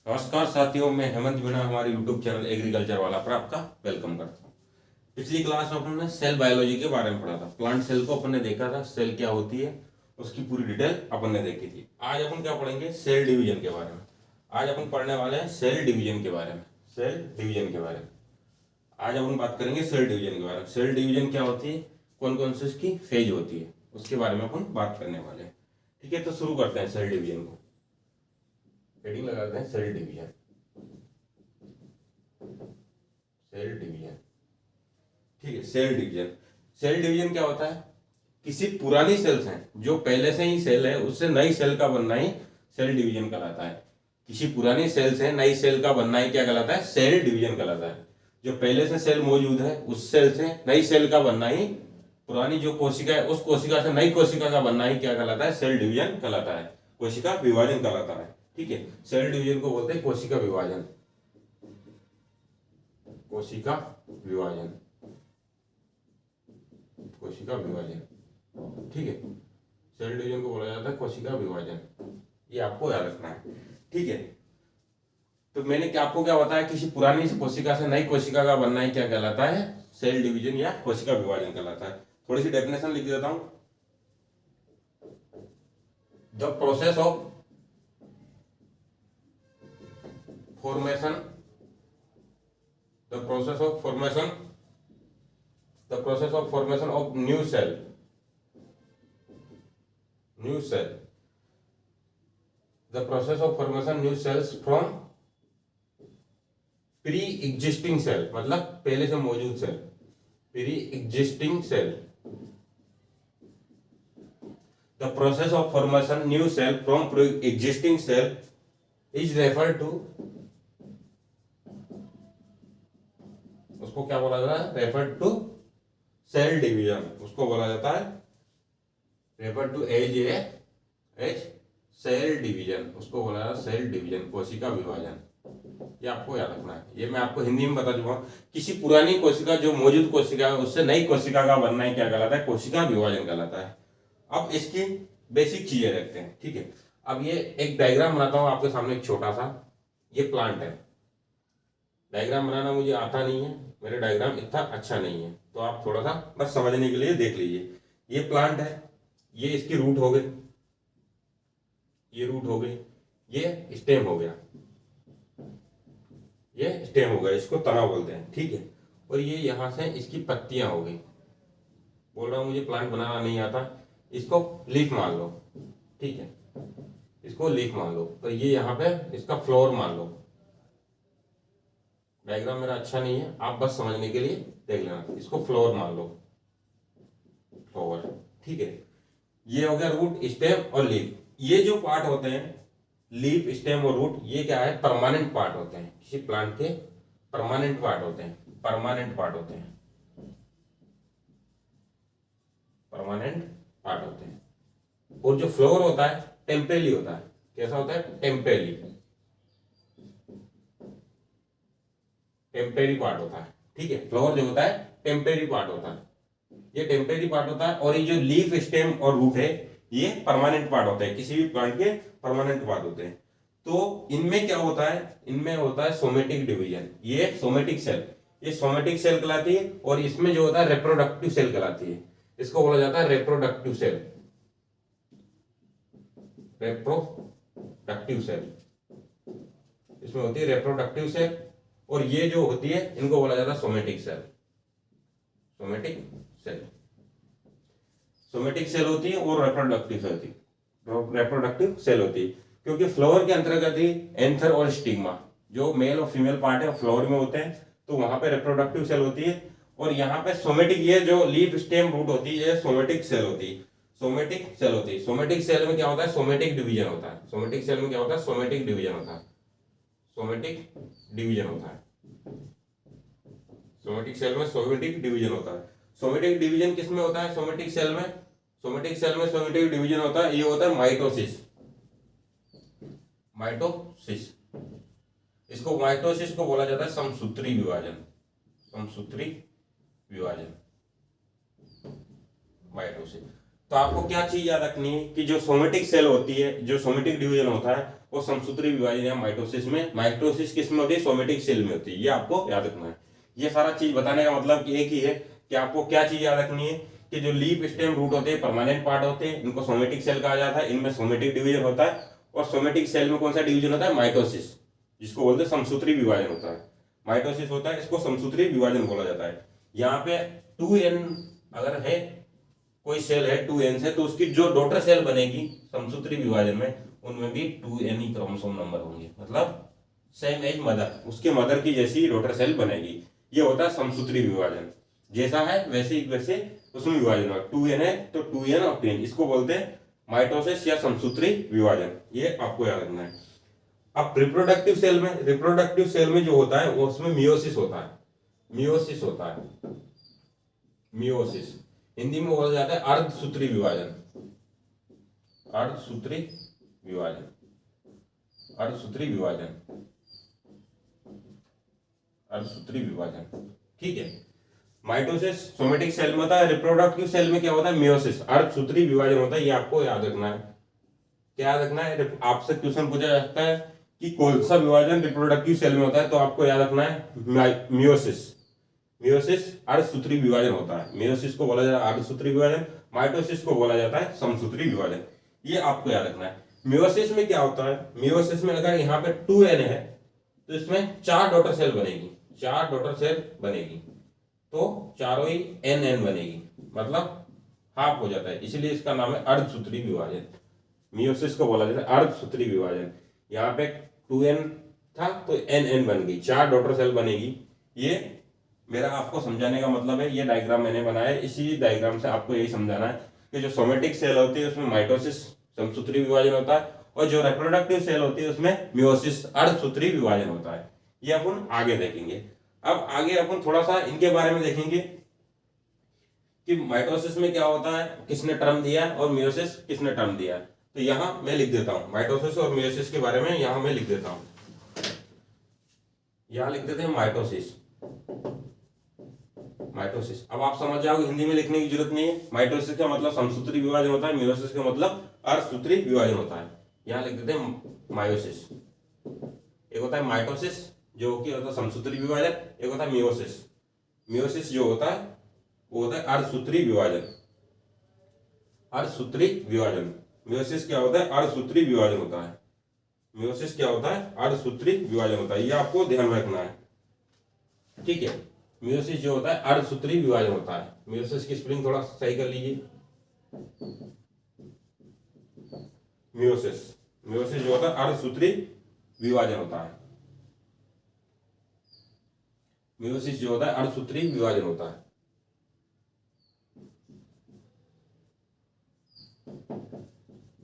नमस्कार साथियों, मैं हेमंत मीणा हमारे यूट्यूब चैनल एग्रीकल्चर वाला पर आपका वेलकम करता हूँ। पिछली क्लास में अपन ने सेल बायोलॉजी के बारे में पढ़ा था। प्लांट सेल को अपन ने देखा था, सेल क्या होती है उसकी पूरी डिटेल अपन ने देखी थी। आज अपन क्या पढ़ेंगे? सेल डिवीजन के बारे में। आज अपन पढ़ने वाले हैं सेल डिवीजन के बारे में। सेल डिवीजन के बारे में आज अपन बात करेंगे। सेल डिवीजन के बारे में, सेल डिवीजन क्या होती है, कौन कौन सी उसकी फेज होती है, उसके बारे में अपन बात करने वाले हैं। ठीक है, तो शुरू करते हैं सेल डिवीजन को। हेडिंग लगाते हैं सेल डिवीजन। सेल डिवीजन, ठीक है। सेल डिवीजन, सेल डिवीजन क्या होता है? किसी पुरानी सेल्स हैं जो पहले से ही सेल है, उससे नई सेल का बनना ही सेल डिवीजन कहलाता है। किसी पुरानी सेल से नई सेल का बनना ही क्या कहलाता है? सेल डिवीजन कहलाता है। जो पहले से सेल मौजूद है उस सेल से नई सेल का बनना ही, पुरानी जो कोशिका है उस कोशिका से नई कोशिका का बनना ही क्या कहलाता है? सेल डिवीजन कहलाता है, कोशिका विभाजन कहलाता है। ठीक है, सेल डिवीजन को बोलते हैं कोशिका विभाजन। कोशिका विभाजन, कोशिका विभाजन, ठीक है। सेल डिवीजन को बोला जाता है कोशिका विभाजन, ये आपको याद रखना है। ठीक है, तो मैंने क्या आपको क्या बताया? किसी पुरानी कोशिका से नई कोशिका का बनना ही क्या कहलाता है? सेल डिवीजन या कोशिका विभाजन कहलाता है। थोड़ी सी डेफिनेशन लिख देता हूं। The process of formation, the process of formation, the process of formation of new cell, new cell, the process of formation new cells from pre-existing cell, मतलब पहले से मौजूद cell, pre-existing cell, the process of formation new cell from pre-existing cell is referred to, उसको क्या बोला जाता है? Refer to cell division, उसको बोला जाता है refer to as as cell division, उसको बोला जाता है सेल डिवीजन, कोशिका विभाजन। ये आपको याद रखना है, ये मैं आपको हिंदी में बता चुका हूं। किसी पुरानी कोशिका जो मौजूद कोशिका है उससे नई कोशिका का बनना ही क्या कहलाता है? कोशिका विभाजन कहलाता है। अब इसकी बेसिक चीजें देखते हैं। ठीक है, अब ये एक डायग्राम बनाता हूं आपके सामने, एक छोटा सा। ये प्लांट है, डायग्राम बनाना मुझे आता नहीं है, मेरा डायग्राम इतना अच्छा नहीं है, तो आप थोड़ा सा बस समझने के लिए देख लीजिए। ये प्लांट है, ये इसकी रूट हो गई, ये रूट हो गई, ये स्टेम हो गया, ये स्टेम हो गया, इसको तना बोलते हैं। ठीक है, और ये यहां से इसकी पत्तियां हो गई। बोल रहा हूं मुझे प्लांट बनाना नहीं आता, इसको लीफ मान लो। ठीक है, इसको लीफ मान लो, और ये यहाँ पे इसका फ्लोर मान लो। डायग्राम मेरा अच्छा नहीं है, आप बस समझने के लिए देख लेना। इसको फ्लोर मान लो, फ्लोर। ठीक है, ये हो गया रूट, स्टेम और लीफ। ये जो पार्ट होते हैं, लीफ, स्टेम और रूट, ये क्या है? परमानेंट पार्ट होते हैं। किसी प्लांट के परमानेंट पार्ट होते हैं, परमानेंट पार्ट होते हैं, परमानेंट पार्ट होते हैं। और जो फ्लोर होता है टेम्परेरी होता है। कैसा होता है? टेम्परेरी, टेम्परेरी पार्ट होता है। ठीक है, फ्लोर जो होता है टेम्परेरी पार्ट होता है, ये टेम्परेरी पार्ट होता है। और ये जो लीफ, स्टेम और रूट है ये परमानेंट पार्ट होते हैं, किसी भी प्लांट के परमानेंट पार्ट होते हैं। तो इनमें क्या होता है? इनमें होता है सोमेटिक डिवीजन। ये सोमेटिक सेल, ये सोमेटिक सेल कहलाती है। और इसमें जो होता है रिप्रोडक्टिव सेल कहलाती है, इसको बोला जाता है रिप्रोडक्टिव सेल, रिप्रोडक्टिव सेल। इसमें होती है रिप्रोडक्टिव सेल, और ये जो होती है इनको बोला जाता है somatic cell, somatic cell. Somatic cell होती है और रिप्रोडक्टिव सेल होती है, रिप्रोडक्टिव सेल होती है। क्योंकि फ्लावर के अंतर्गत ही एंथर और स्टिग्मा, जो मेल और फीमेल पार्ट है फ्लावर में होते हैं, तो वहां पे रिप्रोडक्टिव सेल होती है। और यहाँ पे सोमेटिक, ये जो लीफ, स्टेम, रूट होती है, सोमेटिक सेल होती है, सोमेटिक सेल होती है। सोमेटिक सेल में क्या होता है? सोमेटिक डिवीजन होता है। सोमेटिक सेल में क्या होता है? सोमेटिक डिवीजन होता है, सोमेटिक डिवीजन होता है। सोमेटिक सेल में सोमेटिक डिवीजन होता है। सोमेटिक डिवीजन किस में होता है? सोमेटिक सेल में, सोमेटिक सेल में सोमेटिक डिवीजन होता है, ये होता है माइटोसिस, माइटोसिस। इसको माइटोसिस को बोला जाता है समसूत्री विभाजन, समसूत्री विभाजन, माइटोसिस। तो आपको क्या चीज याद रखनी है कि जो सोमेटिक सेल होती है, जो सोमेटिक डिवीजन होता है, वो समसूत्री विभाजन या माइटोसिस में, माइटोसिस किस में होती है, सोमेटिक सेल में होती है। ये आपको याद रखना है। ये सारा चीज बताने का मतलब एक ही है कि आपको क्या चीज याद रखनी है कि जो लीफ स्टेम रूट होते हैं परमानेंट पार्ट होते हैं, इनको सोमेटिक सेल कहा जाता है, इनमें सोमेटिक डिवीजन होता है, और सोमेटिक सेल में कौन सा डिवीजन होता है, माइटोसिस, जिसको बोलते हैं समसूत्री विभाजन होता है। माइटोसिस होता है, इसको समसूत्री विभाजन बोला जाता है। यहाँ पे 2n अगर है कोई सेल है 2n से, तो उसकी जो डॉटर सेल बनेगी समसूत्री विभाजन में, उनमें भी 2n ही क्रोमोसोम नंबर होंगे, मतलब सेम एज मदर, उसके मदर की जैसी डॉटर सेल बनेगी। ये होता है समसूत्री विभाजन। जैसा है वैसे वैसे उसमें विभाजन होगा। 2n है तो 2n और 2n, इसको बोलते हैं माइटोसिस या समसूत्री विभाजन। ये आपको याद रखना है। अब रिप्रोडक्टिव सेल में जो होता है वो उसमें मियोसिस होता है। मियोसिस होता है, मियोसिस हिंदी में बोला जाता है अर्धसूत्री विभाजन। अर्धसूत्री विभाजन, अर्धसूत्री विभाजन, अर्धसूत्री विभाजन, ठीक है। माइटोसिस सोमेटिक सेल में होता है, रिप्रोडक्टिव सेल में क्या होता है, मियोसिस, अर्धसूत्री विभाजन होता है। ये आपको याद रखना है। क्या याद रखना है, आपसे क्वेश्चन पूछा जा सकता है कि कौन सा विभाजन रिप्रोडक्टिव सेल में होता है, तो आपको याद रखना है मियोसिस। मियोसिस अर्धसूत्री विभाजन होता है। मियोसिस को बोला जाता है अर्धसूत्री विभाजन, माइटोसिस को बोला जाता है समसूत्री विभाजन। ये आपको याद रखना है। मियोसिस में क्या होता है, मियोसिस में अगर यहाँ पे 2n है तो इसमें 4 डॉटर सेल बनेगी, 4 डॉटर सेल बनेगी, तो चारों ही n बनेगी, मतलब हाफ हो जाता है, इसलिए इसका नाम है अर्धसूत्री विभाजन। मियोसिस को बोला जाता है अर्धसूत्री विभाजन। यहाँ पे 2n था तो n बन गई, 4 डॉटर सेल बनेगी। ये मेरा आपको समझाने का मतलब है, ये डायग्राम मैंने बनाया है, इसी डायग्राम से आपको यही समझाना है कि जो सोमेटिक सेल होती है उसमें माइटोसिस समसूत्री विभाजन होता है, और जो रिप्रोडक्टिव सेल होती है उसमें मियोसिस अर्धसूत्री विभाजन होता है। ये अपन आगे देखेंगे। अब आगे अपन थोड़ा सा इनके बारे में देखेंगे कि माइटोसिस में क्या होता है, किसने टर्म दिया, और मियोसिस किसने टर्म दिया। तो यहां मैं लिख देता हूं माइटोसिस और मियोसिस के बारे में, यहां मैं लिख देता हूं, यहां लिख देते हैं माइटोसिस। माइटोसिस अब आप समझ जाओगे, हिंदी में लिखने की जरूरत नहीं है। माइटोसिस का मतलब समसूत्री विभाजन होता है, मियोसिस का मतलब अर्धसूत्री विभाजन होता है। यहां लिख देते हैं मायोसिस। एक होता है माइटोसिस जो कि होता है समसूत्री विभाजन, एक होता है मियोसिस। मियोसिस जो होता है वो होता है अर्धसूत्री विभाजन। अर्धसूत्री विभाजन, मियोसिस क्या होता है, अर्धसूत्री विभाजन होता है। मियोसिस क्या होता है, अर्धसूत्री विभाजन होता है। ये आपको ध्यान रखना है, ठीक है। मियोसिस जो होता है अर्धसूत्री विभाजन होता है। मियोसिस की स्पेलिंग थोड़ा सही कर लीजिए। मियोसिस, मियोसिस जो होता है अर्धसूत्री विभाजन होता है। मियोसिस जो होता है अर्धसूत्री विभाजन होता है।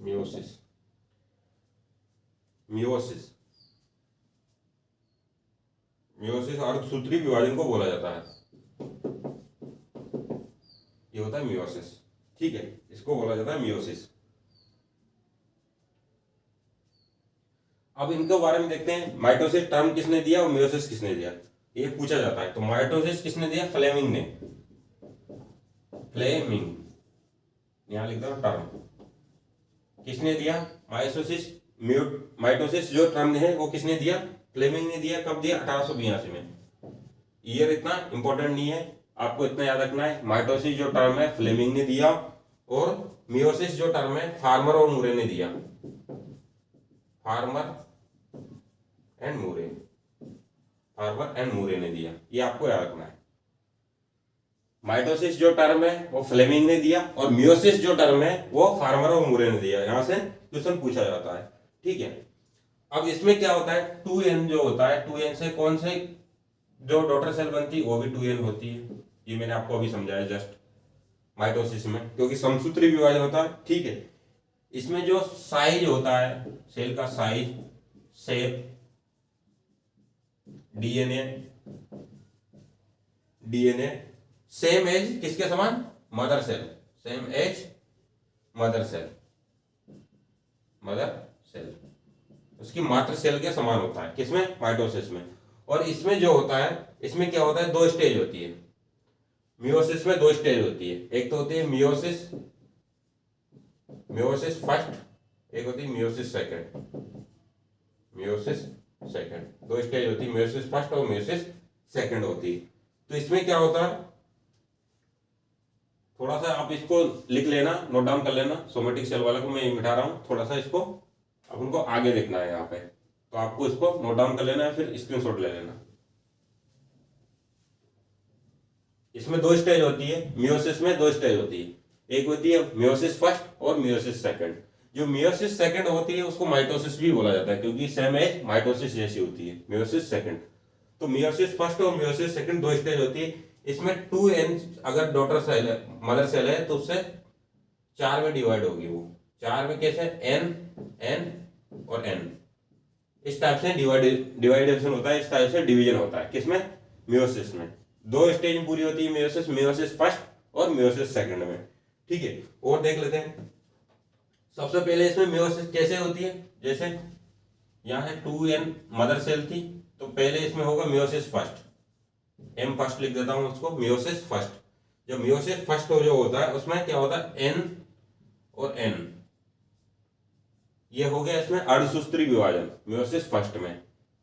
मियोसिस, मियोसिस, मियोसिस अर्धसूत्री विभाजन को बोला जाता है। ये होता है मियोसिस, ठीक है, इसको बोला जाता है मियोसिस। अब इनके बारे में देखते हैं, माइटोसिस टर्म किसने दिया और मियोसिस किसने दिया, ये पूछा जाता है। तो माइटोसिस किसने दिया, फ्लेमिंग ने। फ्लेमिंग, यहां लिख दो टर्म, किसने दिया, माइटोसिस। माइटोसिस जो टर्म है वो किसने दिया, फ्लेमिंग ने दिया। कब दिया, 1882 में। ईयर इतना इंपॉर्टेंट नहीं है, आपको इतना याद रखना है। माइटोसिस जो टर्म है फ्लेमिंग ने दिया, और मियोसिस जो टर्म है फार्मर और मूरे ने दिया। Farmer and Moore, Farmer and Moore ने दिया, ये आपको याद रखना है। माइटोसिस जो टर्म है वो फ्लेमिंग ने दिया, और मियोसिस जो टर्म है वो फार्मर और मूरे ने दिया। यहां से क्वेश्चन पूछा जाता है, ठीक है। अब इसमें क्या होता है, 2n जो होता है, 2n से कौन से जो डॉटर सेल बनती है वो भी 2n होती है। ये मैंने आपको अभी समझाया जस्ट। माइटोसिस में क्योंकि समसूत्री विभाजन होता है, ठीक है। इसमें जो साइज होता है, सेल का size, shape, DNA, DNA same as किसके समान, mother cell, same as mother cell, mother cell उसकी मातृ सेल के समान होता है। किसमें, माइटोसिस में। और इसमें जो होता है, इसमें क्या होता है, 2 स्टेज होती है। मियोसिस में 2 स्टेज होती है, एक तो होती है मियोसिस फर्स्ट, एक होती है मियोसिस सेकंड। मियोसिस सेकंड, दो स्टेज होती है, मियोसिस फर्स्ट और मियोसिस सेकंड होती है। तो इसमें क्या होता है, थोड़ा सा आप इसको लिख लेना, नोट डाउन कर लेना। सोमेटिक सेल वाला को मैं मिटा रहा हूँ, थोड़ा सा इसको अपन को आगे देखना है यहाँ पे, तो आपको इसको नोट डाउन कर लेना है, फिर स्क्रीनशॉट ले लेना। इसमें दो स्टेज होती है, मियोसिस में दो स्टेज होती है, एक होती है मियोसिस फर्स्ट और मियोसिस सेकंड। जो मियोसिस सेकंड होती है उसको माइटोसिस भी बोला जाता है, क्योंकि सेम एज माइटोसिस जैसी होती है मियोसिस सेकंड। तो मियोसिस फर्स्ट और मियोसिस सेकंड दो स्टेज होती है। इसमें 2n अगर डॉटर सेल है, मदर सेल है, तो उससे 4 में डिवाइड होगी वो। 4 में कैसे, n और n, इस टाइप से डिवाइडेशन होता है, इस टाइप से डिवीजन होता है। किसमें, मियोसिस में। दो स्टेज में पूरी होती है मियोसिस, मियोसिस फर्स्ट और मियोसिस सेकंड में। ठीक है, और देख लेते हैं। सबसे पहले इसमें मियोसिस कैसे होती है, जैसे यहाँ है 2n मदर सेल थी, तो पहले इसमें होगा मियोसिस फर्स्ट, m फर्स्ट लिख देता हूं उसको, मियोसिस फर्स्ट। जब मियोसिस फर्स्ट जो होता है उसमें क्या होता है, n और n, ये हो गया इसमें अर्धसूत्री विभाजन। मियोसिस फर्स्ट में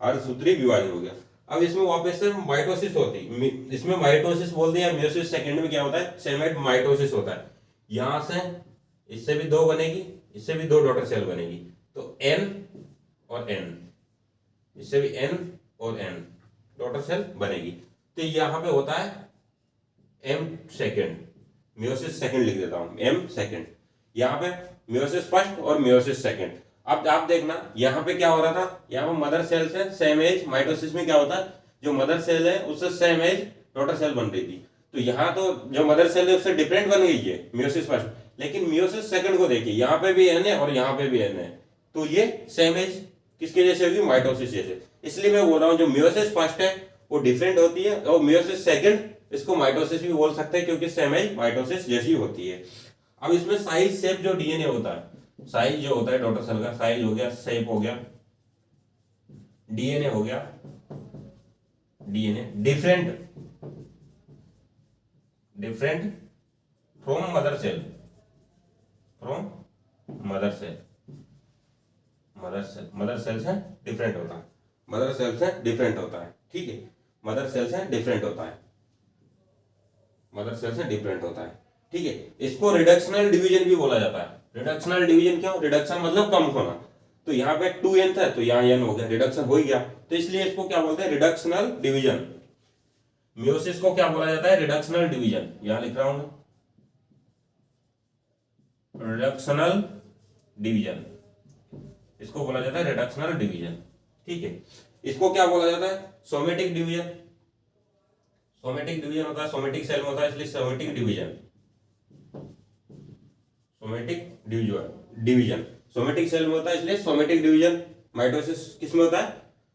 अर्धसूत्री विभाजन हो गया। अब इसमें वापस से माइटोसिस होती है, इसमें माइटोसिस बोल दिया। मियोसिस सेकंड में क्या होता है, सेमेट माइटोसिस होता है। यहां से इससे भी दो बनेगी, इससे भी दो डॉटर सेल बनेगी, तो n और n, इससे भी n और n डॉटर सेल बनेगी। तो यहाँ पे होता है m सेकंड, मियोसिस सेकंड लिख देता हूं, m सेकंड। यहाँ पे मियोसिस फर्स्ट और मियोसिस सेकंड। अब आप देखना यहाँ पे क्या हो रहा था, यहाँ पे मदर सेल से सेम एज, माइटोसिस में क्या होता है, जो मदर सेल है उससे सेम एज डॉटर सेल बन रही थी। तो यहाँ तो जो मदर सेल है उससे डिफरेंट बन गई है मियोसिस फर्स्ट, लेकिन मियोसिस सेकंड को देखिए, यहाँ पे भी n है और यहाँ पे भी n है, तो ये सेम एज किसके जैसे होगी, माइटोसिस जैसे। इसलिए मैं बोल रहा हूँ जो मियोसिस फर्स्ट है वो डिफरेंट होती है, और मियोसिस सेकंड इसको माइटोसिस भी बोल सकते हैं, क्योंकि सेम एज माइटोसिस जैसी होती है। अब इसमें साइज शेप जो डीएनए होता है, साइज जो होता है डॉटर सेल का, साइज हो गया, शेप हो गया, डीएनए हो गया, DNA different from mother cell, from mother cell, mother cell से डिफरेंट होता है, मदर सेल से डिफरेंट होता है। ठीक है, मदर सेल से डिफरेंट होता है, मदर सेल से डिफरेंट होता है। ठीक है, इसको रिडक्शनल डिवीजन भी बोला जाता है। रिडक्शनल डिवीजन क्यों, रिडक्शन मतलब कम होना। तो यहाँ पे 2n था तो यहाँ n हो गया, रिडक्शन हो गया, तो इसलिए इसको क्या बोलते हैं, रिडक्शनल डिवीजन। मियोसिस को क्या बोला जाता है, रिडक्शनल डिवीजन। यहां लिख रहा हूं रिडक्शनल डिवीजन, इसको बोला जाता है रिडक्शनल डिवीजन। ठीक है, इसको क्या बोला जाता है, सोमेटिक डिवीजन। सोमेटिक डिवीजन होता है, सोमेटिक सेल में होता है, इसलिए somatic division, somatic division somatic cell में होता है, इसलिए सोमेटिक डिवीजन। माइटोसिस किस में होता है,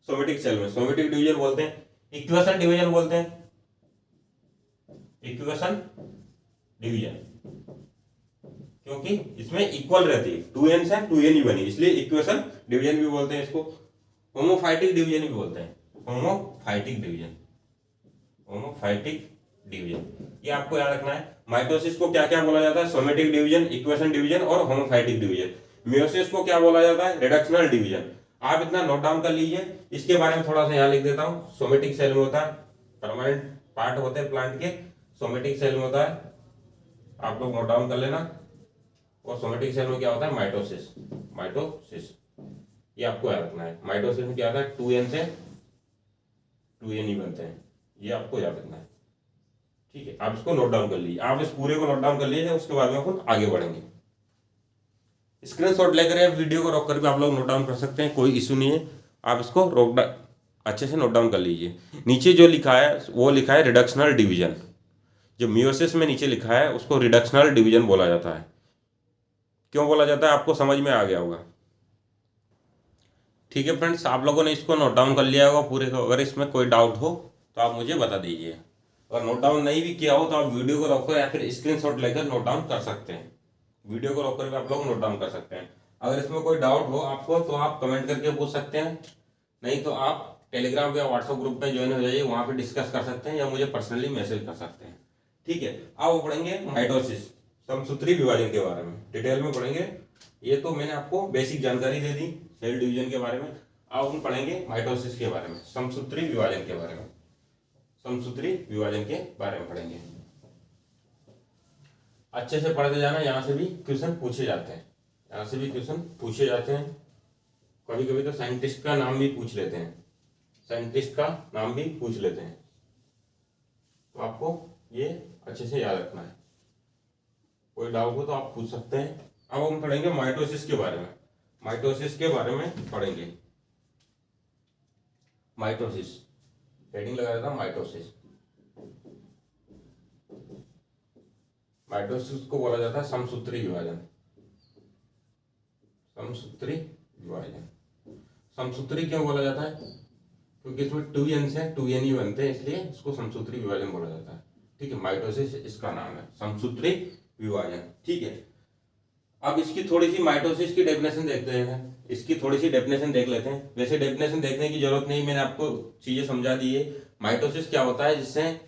सोमेटिक सेल में, सोमेटिक डिवीजन बोलते हैं। इक्वेशन डिवीजन बोलते हैं, इक्वेशन डिवीजन, क्योंकि इसमें इक्वल रहती है, 2n से 2n ही बनी, इसलिए इक्वेशन डिवीजन भी बोलते हैं इसको। होमोफाइटिक डिवीजन भी बोलते हैं, होमोफाइटिक डिवीजन, होमोफाइटिक डिवीजन, ये आपको याद रखना है। माइटोसिस को क्या क्या बोला जाता है, सोमेटिक डिवीजन, इक्वेशन डिवीजन और होमोफाइटिक डिवीजन। मियोसिस को क्या बोला जाता है, रिडक्शनल डिवीजन। आप इतना नोट डाउन कर लीजिए, इसके बारे में थोड़ा सा यहाँ लिख देता हूँ। सोमेटिक सेल में होता है, परमानेंट पार्ट होते हैं प्लांट के, सोमेटिक सेल में होता है, आप लोग नोट डाउन कर लेना। और सोमेटिक सेल में क्या होता है, माइटोसिस, माइटोसिस ये आपको याद रखना है। माइटोसिस में क्या होता है, 2n से 2n ही बनते हैं, ये आपको याद रखना है। ठीक है, आप इसको नोट डाउन कर लीजिए, आप इस पूरे को नोट डाउन कर लीजिए, उसके बाद में अपन आगे बढ़ेंगे। स्क्रीनशॉट लेकर या वीडियो को रोक कर भी आप लोग नोट डाउन कर सकते हैं, कोई इशू नहीं है। आप इसको अच्छे से नोट डाउन कर लीजिए। नीचे जो लिखा है वो लिखा है रिडक्शनल डिवीजन, जो मियोसिस में नीचे लिखा है उसको रिडक्शनल डिवीजन बोला जाता है। क्यों बोला जाता है, आपको समझ में आ गया होगा। ठीक है फ्रेंड्स, आप लोगों ने इसको नोट डाउन कर लिया होगा पूरे को। अगर इसमें कोई डाउट हो तो आप मुझे बता दीजिए, और नोट डाउन नहीं भी किया हो तो आप वीडियो को रोककर या फिर स्क्रीनशॉट लेकर नोट डाउन कर सकते हैं। वीडियो को रोककर भी आप लोग नोट डाउन कर सकते हैं। अगर इसमें कोई डाउट हो आपको तो आप कमेंट करके पूछ सकते हैं, नहीं तो आप टेलीग्राम या व्हाट्सएप ग्रुप में ज्वाइन हो जाइए, वहाँ पे डिस्कस कर सकते हैं या मुझे पर्सनली मैसेज कर सकते हैं। ठीक है, अब पढ़ेंगे माइटोसिस, समसूत्री विभाजन के बारे में डिटेल में पढ़ेंगे। ये तो मैंने आपको बेसिक जानकारी दे दी सेल डिवीजन के बारे में। अब हम पढ़ेंगे माइटोसिस के बारे में, समसूत्री विभाजन के बारे में, समसूत्री विभाजन के बारे में पढ़ेंगे। अच्छे से पढ़ते जाना, यहाँ से भी क्वेश्चन पूछे जाते हैं, यहाँ से भी क्वेश्चन पूछे जाते हैं। कभी कभी तो साइंटिस्ट का नाम भी पूछ लेते हैं, साइंटिस्ट का नाम भी पूछ लेते हैं, तो आपको ये अच्छे से याद रखना है। कोई डाउट हो तो आप पूछ सकते हैं। अब हम पढ़ेंगे माइटोसिस के बारे में, माइटोसिस के बारे में पढ़ेंगे। माइटोसिस हेडिंग लगाया था माइटोसिस। माइटोसिस को बोला जाता है समसूत्री विभाजन, समसूत्री विभाजन। समसूत्री क्यों बोला जाता है? क्योंकि इसमें 2 एन से 2 एन ही बनते हैं, इसलिए इसको समसूत्री विभाजन बोला जाता है। ठीक है, माइटोसिस इसका नाम है, समसूत्री विभाजन। ठीक है, अब इसकी थोड़ी सी माइटोसिस की डेफिनेशन देखते हैं, इसकी थोड़ी सी डेफिनेशन देख लेते हैं। वैसे डेफिनेशन देखने की जरूरत नहीं, मैंने आपको चीजें समझा दी है। माइटोसिस क्या होता है? जिससे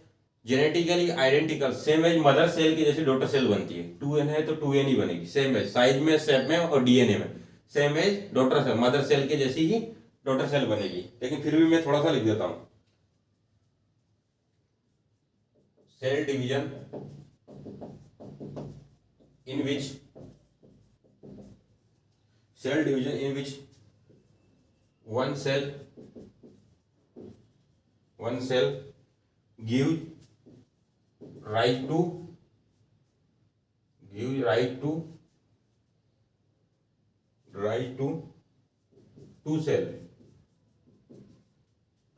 genetically identical same as mother cell की जैसी डॉटर सेल बनती है। 2n है तो 2n ही बनेगी, सेम एज साइज में, शेप में और डीएनए में same as daughter cell, mother cell के जैसी ही डॉटर सेल बनेगी। लेकिन फिर भी मैं थोड़ा सा लिख देता हूं, cell division in which one cell give rise to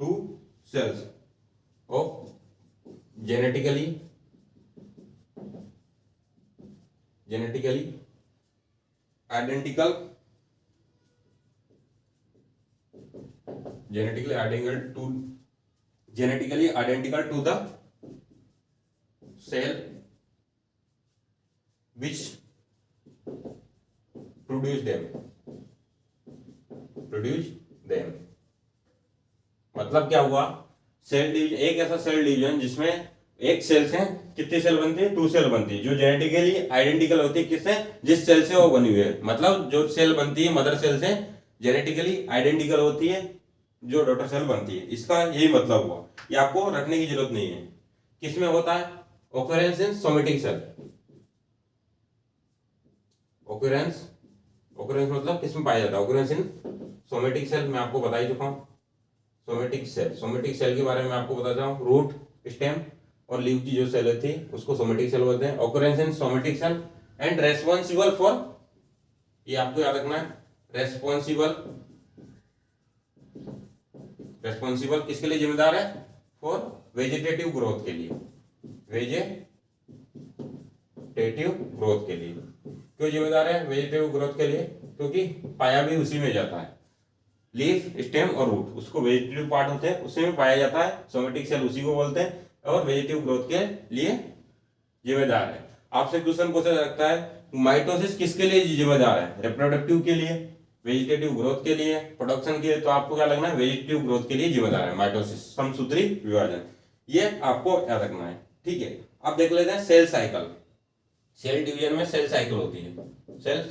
two cells of genetically identical to the cell which produce them। मतलब क्या हुआ? सेल डिवीजन, एक ऐसा सेल डिवीजन जिसमें एक सेल से कितनी सेल बनती है? 2 सेल बनती है, जो जेनेटिकली आइडेंटिकल होती है किससे? जिस सेल से वो बनी हुई है। मतलब जो सेल बनती है मदर सेल से जेनेटिकली आइडेंटिकल होती है जो डॉटर सेल बनती है। इसका यही मतलब हुआ, ये आपको रखने की जरूरत नहीं है। किसमें होता है? ओकरेंस इन सोमेटिक सेल। ओकरेंस मतलब किसमें पाया जाता है? ओकरेंस इन सोमेटिक सेल, मैं आपको बता ही चुका हूं। सोमेटिक सेल के बारे में आपको बताता हूं। रूट, स्टेम और लीव की जो सेल थी उसको सोमेटिक सेल बोलते हैं। Occurrence in somatic cell and responsible for, ये आपको याद रखना है, रेस्पॉन्सिबल किसके लिए जिम्मेदार है? फॉर वेजिटेटिव ग्रोथ के लिए, वेजिटेटिव ग्रोथ के लिए। क्यों जिम्मेदार है वेजिटेटिव ग्रोथ के लिए? क्योंकि पाया भी उसी में जाता है। लीफ, स्टेम और रूट उसको वेजिटेटिव पार्ट होते हैं, उसी में पाया जाता है। सोमेटिक सेल उसी को बोलते हैं और वेजिटेटिव ग्रोथ के लिए जिम्मेदार है। आपसे क्वेश्चन पूछा जा सकता है माइटोसिस किसके लिए जिम्मेदार है? रिप्रोडक्टिव के लिए, वेजिटेटिव ग्रोथ के लिए, प्रोडक्शन के लिए। तो आपको क्या लगना है? वेजिटेटिव ग्रोथ के लिए जिम्मेदार है माइटोसिस, समसूत्री विभाजन। ये आपको याद रखना है। ठीक है, अब देख लेते हैं सेल साइकिल। सेल डिवीजन में सेल साइकिल होती है, सेल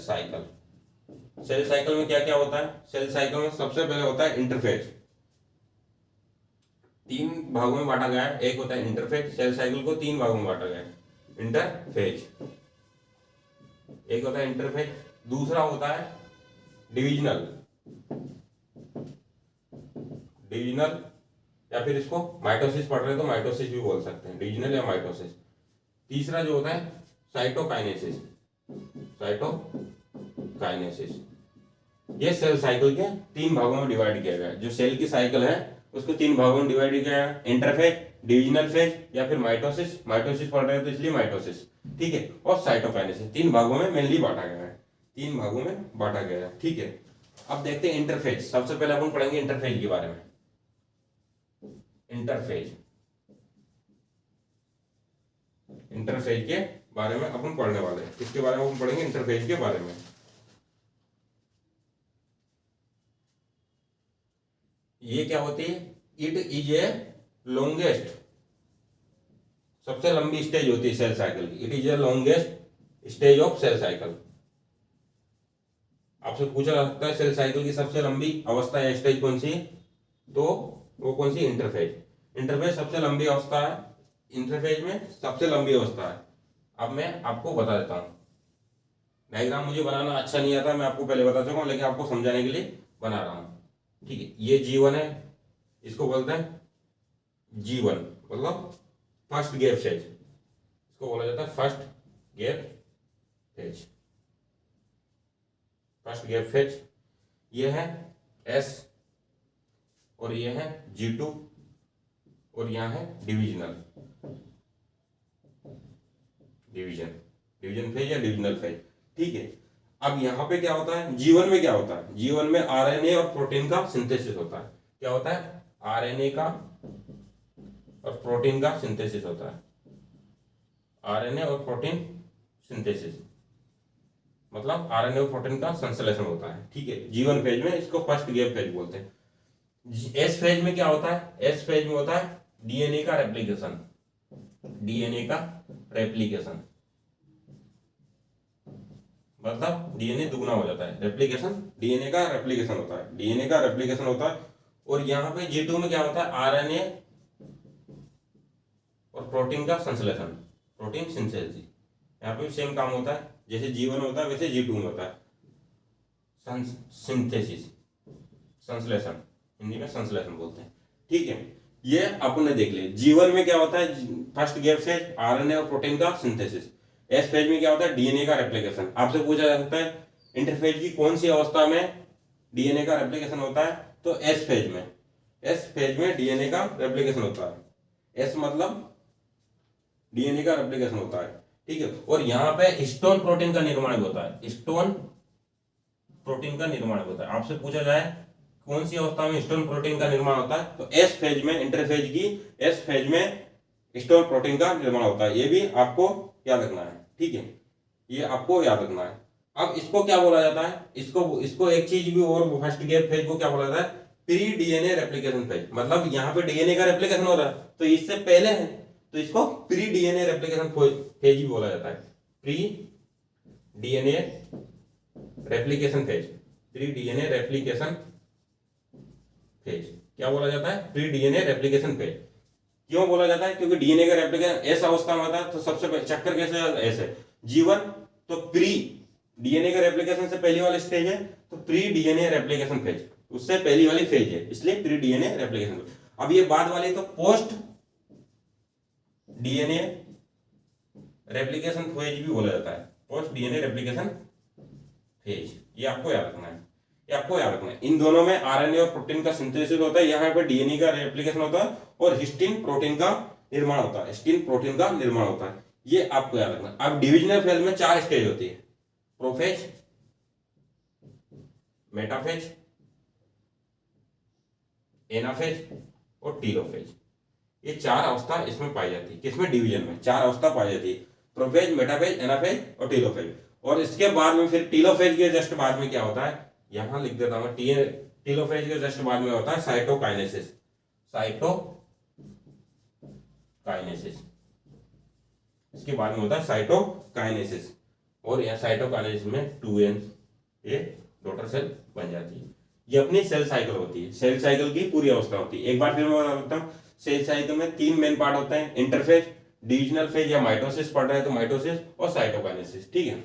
साइकिल में क्या क्या होता है? सेल साइकिल में सबसे पहले होता है इंटरफेज। 3 भागों में बांटा गया है। एक होता है इंटरफेज, सेल साइकिल को 3 भागों में बांटा गया है। इंटरफेज, एक होता है इंटरफेज। दूसरा होता है डिविजनल, या फिर इसको माइटोसिस पढ़ रहे हैं तो माइटोसिस भी बोल सकते हैं, डिविजनल या माइटोसिस। तीसरा जो होता है साइटोकाइनेसिस। ये सेल साइकिल के 3 भागों में डिवाइड किया गया है। जो सेल की साइकिल है उसको 3 भागों में डिवाइड किया है, इंटरफेज, डिविजनल फेज या फिर माइटोसिस पढ़ रहे हैं तो इसलिए माइटोसिस। ठीक है, और साइटोकाइनेसिस 3 भागों में मेनली बांटा गया है, 3 भागों में बांटा गया है। ठीक है, अब देखते हैं इंटरफेज। सबसे पहले अपन पढ़ेंगे इंटरफेज के बारे में। इंटरफेज के बारे में अपन पढ़ने वाले हैं। किसके बारे में अपन पढ़ेंगे? इंटरफेज के बारे में। ये क्या होती है? इट इज ए लॉन्गेस्ट, सबसे लंबी स्टेज होती है सेल साइकिल की। It is a longest stage of cell cycle. आपसे पूछा जा सकता है सेल साइकिल की सबसे लंबी अवस्था या स्टेज कौन सी है, तो वो कौन सी, इंटरफेज। इंटरफेज सबसे लंबी अवस्था है, इंटरफेज में सबसे लंबी अवस्था है। अब मैं आपको बता देता हूँ, डायग्राम मुझे बनाना अच्छा नहीं आता, मैं आपको पहले बता चुका हूँ, लेकिन आपको समझाने के लिए बना रहा हूँ। ठीक है, ये G1 है, इसको बोलते हैं G1, मतलब फर्स्ट गैप फेज, इसको बोला जाता है first gap phase. First gap phase ये है S, और ये है G2, और यहाँ है डिविजनल, डिवीजन फेज या डिविजनल फेज। ठीक है, अब यहाँ पे क्या होता है, G1 में क्या होता है, G1 में आरएनए और प्रोटीन का सिंथेसिस होता है। क्या होता है, आरएनए का और प्रोटीन का सिंथेसिस होता है, आरएनए और प्रोटीन सिंथेसिस, मतलब आरएनए और प्रोटीन का संश्लेषण होता है। ठीक है, G1 फेज में, इसको फर्स्ट गैप फेज बोलते हैं। एस फेज में क्या होता है, एस फेज में होता है डीएनए का रेप्लिकेशन, डीएनए का रेप्लिकेशन, मतलब डीएनए दुगना हो जाता है, रेप्लिकेशन, डीएनए का रेप्लिकेशन होता है, डीएनए का रेप्लिकेशन होता है। और यहाँ पे G2 में क्या होता है, आरएनए और प्रोटीन का संश्लेषण, प्रोटीन सिंथेसिस। यहाँ पे सेम काम होता है, जैसे G1 होता है वैसे G2 में होता है सिंथेसिस, संश्लेषण, हिंदी में संश्लेषण बोलते हैं। ठीक है, ये आपने देख लिया। G1 में क्या होता है, फर्स्ट गैप फेज, आरएनए और प्रोटीन का सिंथेसिस। एस फेज में क्या होता है, डीएनए का रेप्लिकेशन। आपसे पूछा जा सकता है इंटरफेज की कौन सी अवस्था में डीएनए का रेप्लिकेशन होता है, तो एस फेज में, एस फेज में डीएनए का रेप्लिकेशन होता है। एस मतलब डीएनए का रेप्लिकेशन होता है। ठीक है, और यहाँ पे हिस्टोन प्रोटीन का निर्माण होता है, हिस्टोन प्रोटीन का निर्माण होता है। आपसे पूछा जाए कौन सी अवस्था में हिस्टोन प्रोटीन का निर्माण होता है, तो एस फेज में, इंटरफेज की एस फेज में हिस्टोन प्रोटीन का निर्माण होता है। ये भी आपको याद रखना है। ठीक है, ये आपको याद रखना है। अब इसको क्या बोला जाता है, इसको एक चीज भी और, फर्स्ट गैप फेज को क्या बोला जाता है, प्री डीएनए रेप्लिकेशन फेज। मतलब यहाँ पे डीएनए का रेप्लिकेशन हो रहा है तो इससे पहले है, तो इसको प्री डीएनए रेप्लिकेशन फेज भी बोला जाता है, pre DNA replication phase, pre DNA replication phase क्या बोला जाता है, प्री डीएनए रेप्लिकेशन फेज। क्यों बोला जाता है, क्योंकि डीएनए का रेप्लिकेशन एस अवस्था में होता है, तो सबसे चक्कर कैसे ऐसे G1 तो प्री डीएनए के रेप्लिकेशन से पहली वाली स्टेज है, तो प्री डीएनए रेप्लिकेशन फेज उससे पहली वाली फेज है, इसलिए प्री डीएनए रेप्लिकेशन। अब ये बाद वाली तो पोस्ट डीएनए रेप्लिकेशन फेज भी बोला जाता है, पोस्ट डीएनए रेप्लिकेशन फेज। ये आपको याद रखना है, ये आपको याद रखना है। इन दोनों में आरएनए और प्रोटीन का सिंथेसिस होता है, यहाँ पे डीएनए का रेप्लिकेशन होता है और हिस्टीन प्रोटीन का निर्माण होता है, हिस्टीन प्रोटीन का निर्माण होता है। ये आपको याद रखना। अब डिविजनल फेज में 4 स्टेज होती है, प्रोफेज, मेटाफेज, एनाफेज और टीलोफेज। ये 4 अवस्था इसमें पाई जाती है। किसमें, डिवीजन में 4 अवस्था पाई जाती है, प्रोफेज, मेटाफेज, एनाफेज और टीलोफेज। और इसके बाद में फिर टीलोफेज के जस्ट बाद में क्या होता है, यहां लिख देता हूं, टीलोफेज के जस्ट बाद में होता है साइटोकाइनेसिस, साइटोकाइनेसिस। इसके बाद में होता है साइटोकाइनेसिस, और यह साइटोकाइनेसिस में 2n ये डॉटर सेल बन जाती है। ये अपनी सेल साइकिल होती है, सेल साइकिल की पूरी अवस्था होती है। एक बार फिर मैं बताता हूं, सेल साइकिल में 3 मेन पार्ट होते हैं, इंटरफेज, डिविजनल फेज या माइटोसिस पढ़ रहे हैं तो माइटोसिस और साइटोकाइनेसिस। ठीक है,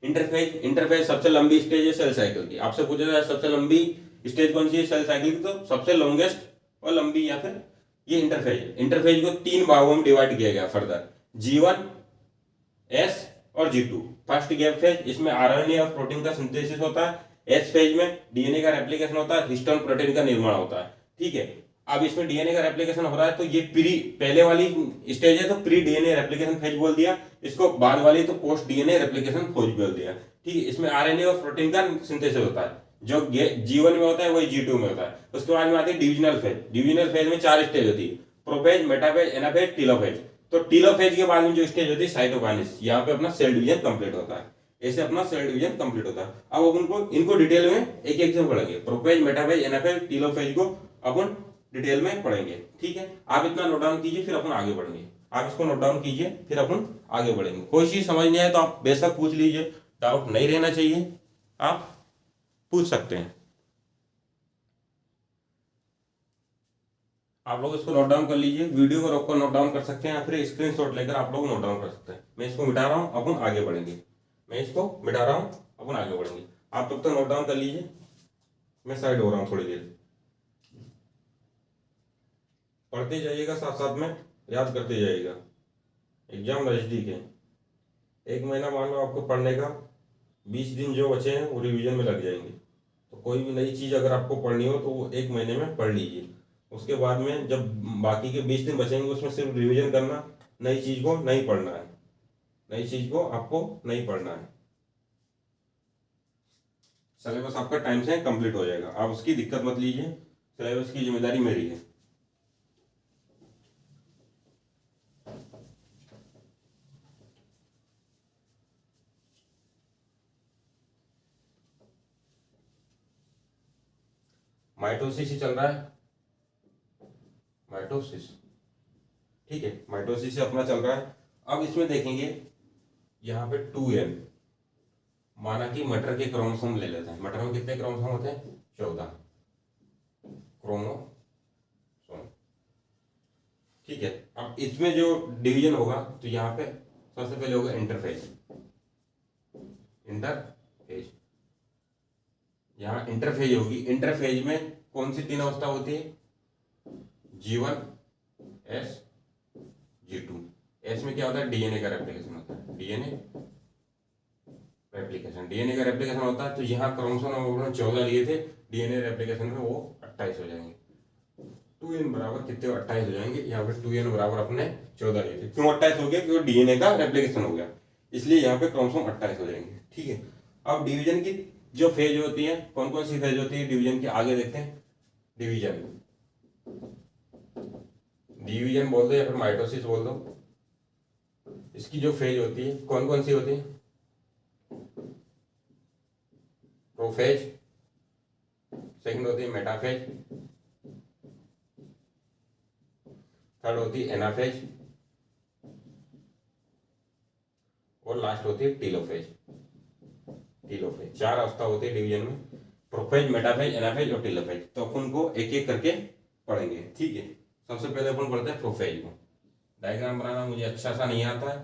इंटरफेज सबसे लंबी स्टेज है सेल साइकिल की। आपसे पूछा जाए सबसे लंबी स्टेज कौन सी है सेल साइकिल की, तो सबसे लॉन्गेस्ट और लंबी या फिर ये इंटरफेज। इंटरफेज को 3 भागों में डिवाइड किया गया फर्दर, G1, S और G2। फर्स्ट गैप फेज, इसमें आरएनए और प्रोटीन का सिंथेसिस होता है। एस फेज में डीएनए का रेप्लिकेशन होता है, हिस्टोन प्रोटीन का निर्माण होता है। ठीक है, अब इसमें डीएनए का रेप्लिकेशन हो रहा है तो ये पहले वाली स्टेज है तो प्री डीएनए रेप्लिकेशन फेज बोल दिया इसको, बाद वाली तो पोस्ट डीएनए रेप्लिकेशन फेज बोल दिया। ठीक है, इसमें आरएनए और प्रोटीन का सिंथेसिस होता है, जो G1 में होता है वही G2 में होता है। उसके बाद में आती है डिविजनल फेज। डिविजनल फेज में 4 स्टेज होती है, प्रोफेज, मेटाफेज, एनाफेज, टीलोफेज। तो टीलोफेज के बाद में जो स्टेज होती है साइटोकाइनेसिस, यहाँ पे अपना सेल डिवीजन कंप्लीट होता है। ऐसे अपना सेल डिवीजन कंप्लीट होता है। अब अपन इनको डिटेल में एक एक से पढ़ेंगे, प्रोफेज, मेटाफेज, एनाफेज, टीलोफेज को अपन डिटेल में पढ़ेंगे। ठीक है, आप इतना नोट डाउन कीजिए, फिर अपन आगे बढ़ेंगे। आप इसको नोट डाउन कीजिए, फिर अपन आगे बढ़ेंगे। कोई चीज समझ नहीं आए तो आप बेशक पूछ लीजिए, डाउट नहीं रहना चाहिए। आप पूछ सकते हैं। आप लोग इसको नोट डाउन कर लीजिए, वीडियो को रोक कर नोट डाउन कर सकते हैं या फिर स्क्रीनशॉट लेकर आप लोग नोट डाउन कर सकते हैं। मैं इसको मिटा रहा हूँ, अपन आगे बढ़ेंगे। मैं इसको मिटा रहा हूँ, अपन आगे बढ़ेंगे। आप तब तक नोट डाउन कर लीजिए, मैं साइड हो रहा हूँ थोड़ी देर। पढ़ते जाइएगा, साथ साथ में याद करते जाइएगा। एग्जाम नजदीक है, 1 महीना मान लो आपको पढ़ने का, 20 दिन जो बचे हैं वो रिवीजन में लग जाएंगे। तो कोई भी नई चीज़ अगर आपको पढ़नी हो तो वो 1 महीने में पढ़ लीजिए। उसके बाद में जब बाकी के 20 दिन बचेंगे उसमें सिर्फ रिवीजन करना, नई चीज़ को नहीं पढ़ना है, नई चीज़ को आपको नहीं पढ़ना है। सिलेबस आपका टाइम से कंप्लीट हो जाएगा, आप उसकी दिक्कत मत लीजिए, सिलेबस की जिम्मेदारी मेरी है। माइटोसिस ही चल रहा है, माइटोसिस, ठीक है, माइटोसिस से अपना चल रहा है। अब इसमें देखेंगे यहाँ पे 2n, माना कि मटर के क्रोमोसोम ले लेते हैं। मटर में कितने क्रोमोसोम होते हैं? 14 क्रोमोसोम, ठीक है। अब इसमें जो डिवीजन होगा तो यहाँ पे सबसे पहले होगा इंटरफेज। इंटरफेज, यहाँ इंटरफेज होगी। इंटरफेज में कौन सी 3 अवस्था होती है? G1, S, G2। एस में क्या होता है? डीएनए का रेप्लिकेशन होता है, डीएनए रेप्लिकेशन, डीएनए का रेप्लिकेशन होता है। तो यहाँ क्रोमोसोम 14 लिए थे, डीएनए रेप्लिकेशन में वो 28 हो जाएंगे। 2n बराबर कितने? 28 हो जाएंगे। यहाँ पे 2n बराबर अपने 14 लिए थे। क्यों 28 हो गया? क्योंकि डीएनए का रेप्लिकेशन हो गया, इसलिए यहाँ पे क्रोमोसोम 28 हो जाएंगे, ठीक है। अब डिवीजन की जो फेज होती है, कौन कौन सी फेज होती है डिवीजन की, आगे देखते हैं। डिवीजन, डिवीजन बोल दो या फिर माइटोसिस बोल दो। इसकी जो फेज होती है कौन कौन सी होती है? प्रोफेज, सेकंड होती है मेटाफेज, थर्ड होती है एनाफेज, और लास्ट होती है टीलोफेज। टीलोफेज 4 अवस्था होती है डिवीजन में, प्रोफेज, मेटाफेज, एनाफेज और टीलोफेज। तो अपन को एक एक करके पढ़ेंगे, ठीक है। सबसे पहले अपन पढ़ते हैं प्रोफेज को। डायग्राम बनाना मुझे अच्छा सा नहीं आता है।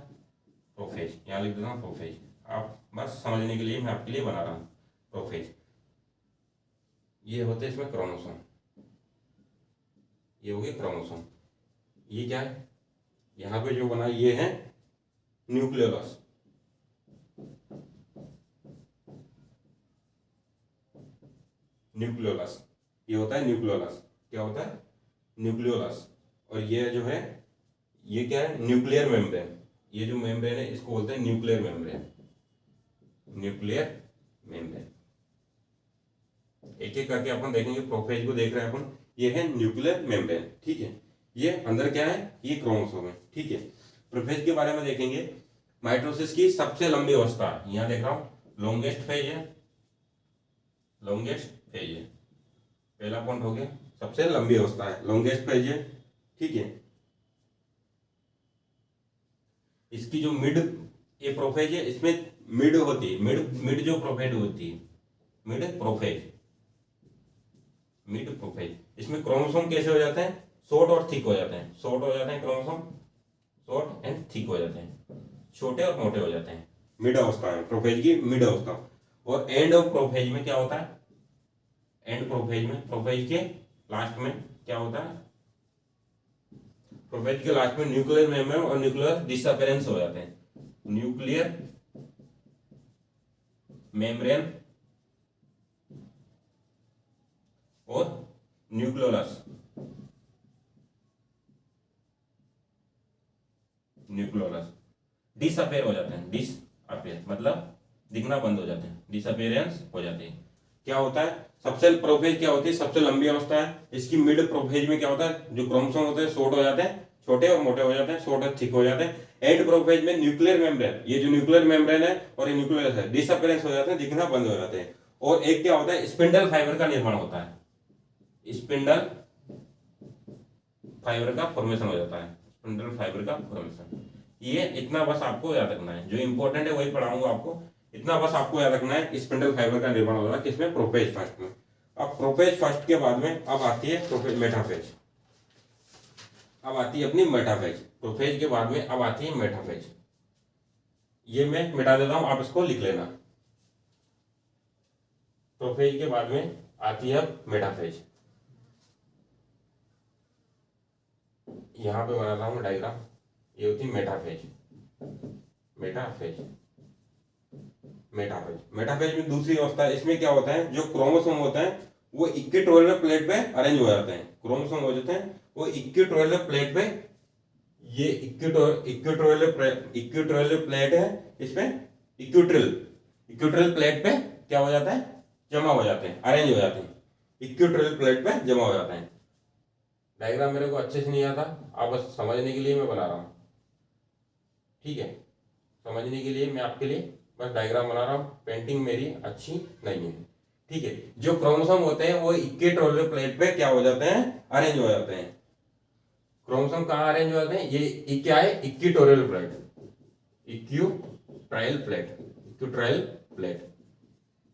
प्रोफेज यहाँ लिख देता हूँ, प्रोफेज, आप बस समझने के लिए मैं आपके लिए बना रहा हूँ। प्रोफेज, ये होते हैं इसमें क्रोमोसोम, ये हो गए क्रोमोसोम। ये क्या है? यहाँ पे जो बना ये है न्यूक्लियोलस। न्यूक्लियोलस, ये होता है न्यूक्लियोलस। क्या होता है? न्यूक्लियोलस। और ये जो है, ये क्या है? Nuclear membrane. ये जो मेम्ब्रेन है इसको बोलते हैं न्यूक्लियर मेम्ब्रेन। न्यूक्लियर मेम्ब्रेन, एक एक करके अपन देखेंगे। प्रोफेज को देख रहे हैं अपन, ये है न्यूक्लियर मेम्ब्रेन, ठीक है। ये अंदर क्या है? ये क्रोमोसोम है, ठीक है। प्रोफेज के बारे में देखेंगे। माइटोसिस की सबसे लंबी अवस्था यहाँ देख रहा हूँ, लॉन्गेस्ट फेज है, लॉन्गेस्ट फेज है। पहला पॉइंट हो गया, सबसे लंबी अवस्था है, लॉन्गेस्ट फेज है, ठीक है। इसकी जो मिड ये प्रोफेज है, इसमें मिड होती है, मिड जो प्रोफेज होती है, मिड प्रोफेज, मिड प्रोफेज। इसमें क्रोमोसोम कैसे हो जाते हैं? शॉर्ट और थिक हो जाते हैं, शॉर्ट हो जाते हैं क्रोमोसोम, शॉर्ट एंड थिक हो जाते हैं, छोटे और मोटे हो जाते हैं। मिड अवस्था है प्रोफेज की, मिड अवस्था। और एंड ऑफ प्रोफेज में क्या होता है? एंड प्रोफेज में, प्रोफेज के लास्ट में क्या होता है? प्रोफेज के लास्ट में न्यूक्लियर मेम्ब्रेन और न्यूक्लियर डिसअपियरेंस हो जाते हैं। न्यूक्लियर मेम्ब्रेन और न्यूक्लियोलस, न्यूक्लियोलस डिसअपेयर हो जाते हैं। डिसअपेयर मतलब दिखना बंद हो जाते हैं, डिसअपेयरेंस हो जाते हैं। क्या होता है? सबसे प्रोफेज क्या होती है? सबसे लंबी अवस्था है। इसकी मिड प्रोफेज में क्या होता है? जो क्रोमोसोम होते हैं शॉर्ट हो जाते हैं, छोटे और मोटे हो जाते हैं, शॉर्ट और थिक हो जाते हैं। एंड प्रोफेज में न्यूक्लियर मेम्ब्रेन, ये जो न्यूक्लियर मेम्ब्रेन है और ये न्यूक्लियोलस है, डिसअपेयरेंस हो जाते हैं, दिखना बंद हो जाते हैं। और एक क्या होता है? स्पिंडल फाइबर का निर्माण होता है, स्पिंडल फाइबर का फॉर्मेशन हो जाता है, स्पिंडल फाइबर का फॉर्मेशन। ये इतना बस आपको याद रखना है, जो इंपॉर्टेंट है वही पढ़ाऊंगा आपको। इतना बस आपको याद रखना है। स्पिंडल फाइबर का निर्माण होता है किसमें, प्रोपेज फास्ट में। अब प्रोपेज फास्ट के बाद में अब आती है मेटाफेज। अब आती है अपनी मेटाफेज। प्रोफेज के बाद में अब आती है मेटाफेज। ये मैं मिटा देता हूं, आप इसको लिख लेना। प्रोफेज के बाद में आती है मेटाफेज। यहां पे बना रहा हूं डायग्राम, ये होती है मेटाफेज। मेटाफेज मेटाफेज मेटाफेज में दूसरी अवस्था है। इसमें क्या होता है, जो क्रोमोसोम होता है वो इक्विटोरियल प्लेट पे अरेंज हो जाते हैं। क्रोमोसोम हो जाते हैं वो इक्विटोरियल प्लेट पे, ये इक्विटोरियल प्लेट है, इसमें इक्विटोरियल प्लेट पे क्या हो जाता है, जमा हो जाते हैं, अरेंज हो जाते हैं, इक्विटोरियल प्लेट पे जमा हो जाते हैं। डायग्राम मेरे को अच्छे से नहीं आता, आप बस समझने के लिए मैं बना रहा हूँ, ठीक है। समझने के लिए मैं आपके लिए बस डायग्राम बना रहा हूँ, पेंटिंग मेरी अच्छी नहीं है, ठीक है। जो क्रोमोसोम होते हैं वो इक्विटोरियल प्लेट पे क्या हो जाते हैं, अरेंज हो जाते हैं। क्रोमोसोम कहाँ अरेंज हो जाते हैं, ये क्या है, इक्विटोरियल प्लेट। इक्विटोरियल प्लेट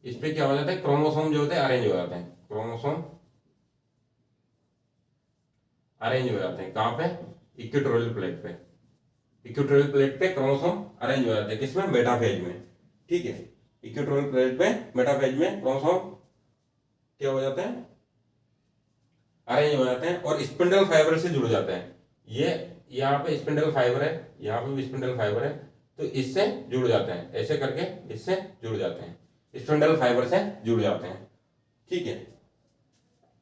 इस पे क्या हो जाता है, क्रोमोसोम जो होते हैं अरेंज हो जाते हैं। क्रोमोसोम अरेंज हो जाते हैं कहाँ पे, इक्विटोरियल प्लेट पे। इक्विटोरियल प्लेट पे क्रोमोसोम अरेंज हो जाते हैं, किसमें, मेटाफेज में, ठीक है। इक्विटोरियल प्लेट पे मेटाफेज में क्रोमोसोम क्या हो जाते हैं, अरेंज हो जाते हैं और स्पिंडल फाइबर से जुड़ जाते हैं। ये यहाँ पे स्पिंडल फाइबर है, यहाँ पे भी स्पिंडल फाइबर है, तो इससे जुड़ जाते हैं, ऐसे करके इससे जुड़ जाते हैं, स्पिंडल फाइबर से जुड़ जाते हैं, ठीक है।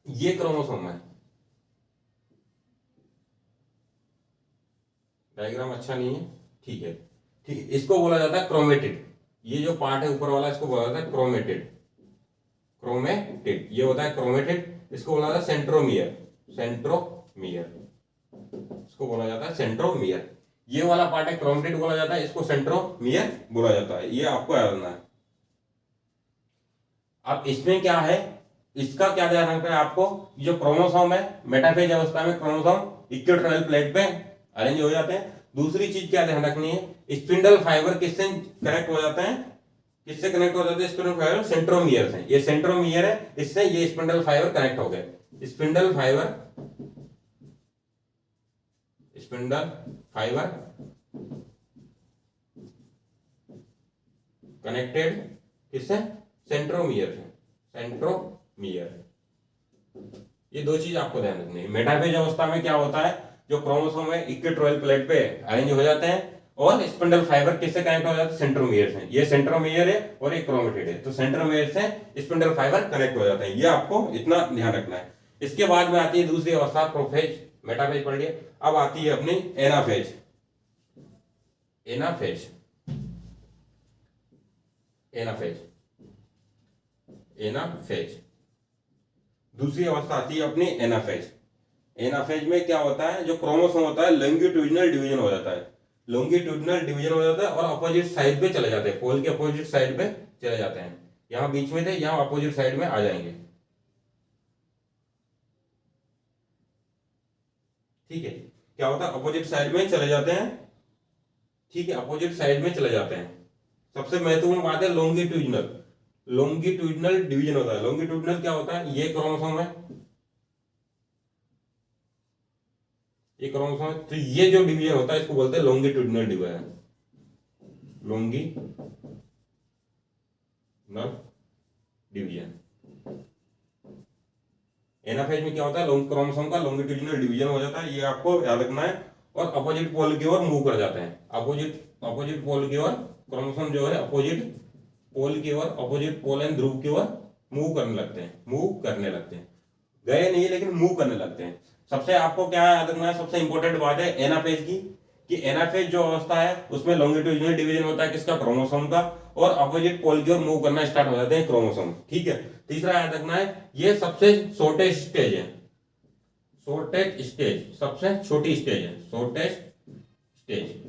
ये क्रोमोसोम है। डायग्राम अच्छा नहीं है, ठीक है, ठीक है। इसको बोला जाता है क्रोमेटिड। ये जो पार्ट है ऊपर वाला, इसको बोला जाता है क्रोमेटिड। क्रोमेटिड ये होता है क्रोमेटिड। इसको बोला जाता है सेंट्रोमियर। इसको बोला जाता है सेंट्रोमियर। ये वाला पार्ट है क्रोमेटिड बोला जाता है, इसको सेंट्रोमियर बोला जाता है, ये आपको याद रखना है। अब इसमें क्या है, इसका क्या ध्यान रखना है आपको, जो क्रोमोसोम है मेटाफेज अवस्था में क्रोमोसोम इक्विटोरियल प्लेट पे अरेंज हो जाते हैं। दूसरी चीज क्या ध्यान रखनी है, स्पिंडल फाइबर किससे कनेक्ट हो जाता है, किससे कनेक्ट हो जाते हैं स्पिंडल फाइबर, सेंट्रोमियर से। ये सेंट्रोमियर है, इससे ये स्पिंडल फाइबर कनेक्ट हो गए। स्पिंडल फाइबर कनेक्टेड किससे, सेंट्रोमियर से। सेंट्रोमियर, ये दो चीज आपको ध्यान रखनी है। मेटाफेज अवस्था में क्या होता है, जो क्रोमोसोम है इक्विटोरियल प्लेट पे अरेंज हो जाते हैं और स्पिंडल फाइबर किससे कनेक्ट हो जाते हैं, सेंट्रोमियर से। ये सेंट्रोमियर है और ये क्रोमेटिड है, तो सेंट्रोमियर से स्पिंडल फाइबर कनेक्ट हो जाते हैं, ये आपको इतना ध्यान रखना है। इसके बाद में आती है दूसरी अवस्था, प्रोफेज। मेटाफेज पढ़ लिया, अब आती है अपनी एनाफेज। एनाफेज एनाफेज एनाफेज दूसरी अवस्था आती है अपनी एनाफेज। एनाफेज में क्या होता है, जो क्रोमोसोम होता है लॉन्गिट्यूडिनल डिवीजन हो जाता है। लॉन्गिट्यूडिनल डिवीजन हो जाता है और अपोजिट साइड पे चले जाते हैं, पोल के अपोजिट साइड पे चले जाते हैं। यहां बीच में थे, यहां अपोजिट साइड में आ जाएंगे, ठीक है। क्या होता है, अपोजिट साइड में चले जाते हैं, ठीक है, अपोजिट साइड में चले जाते हैं। सबसे महत्वपूर्ण बात है लॉन्गिट्यूडिनल डिवीजन होता है। लॉन्गिट्यूडिनल क्या होता है, ये क्रोमोसोम है, ये क्रोमोसोम है, तो ये जो डिवीजन होता है इसको बोलते हैं longitudinal division. Longitudinal division. Anaphase में क्या होता है, क्रोमोसोम का लॉन्गिट्यूडिनल डिवीजन हो जाता है, ये आपको याद रखना है, और अपोजिट पोल की ओर मूव कर जाते हैं। अपोजिट पोल की ओर क्रोमोसोम जो है अपोजिट पोल की ओर, अपोजिट पोल एंड ध्रुव की ओर मूव करने लगते हैं, गए नहीं लेकिन मूव करने लगते हैं। सबसे आपको क्या याद रखना है, सबसे इंपॉर्टेंट बात है एनाफेज की, कि एनाफेज जो अवस्था है उसमें लॉन्गिट्यूडिनल डिवीजन होता है किसका, क्रोमोसोम का, और अपोजिट पोल की ओर मूव करना स्टार्ट हो जाते हैं क्रोमोसोम, ठीक है। तीसरा याद रखना है, ये सबसे शॉर्टेस्ट स्टेज है, सबसे छोटी स्टेज है, शॉर्टेस्ट स्टेज।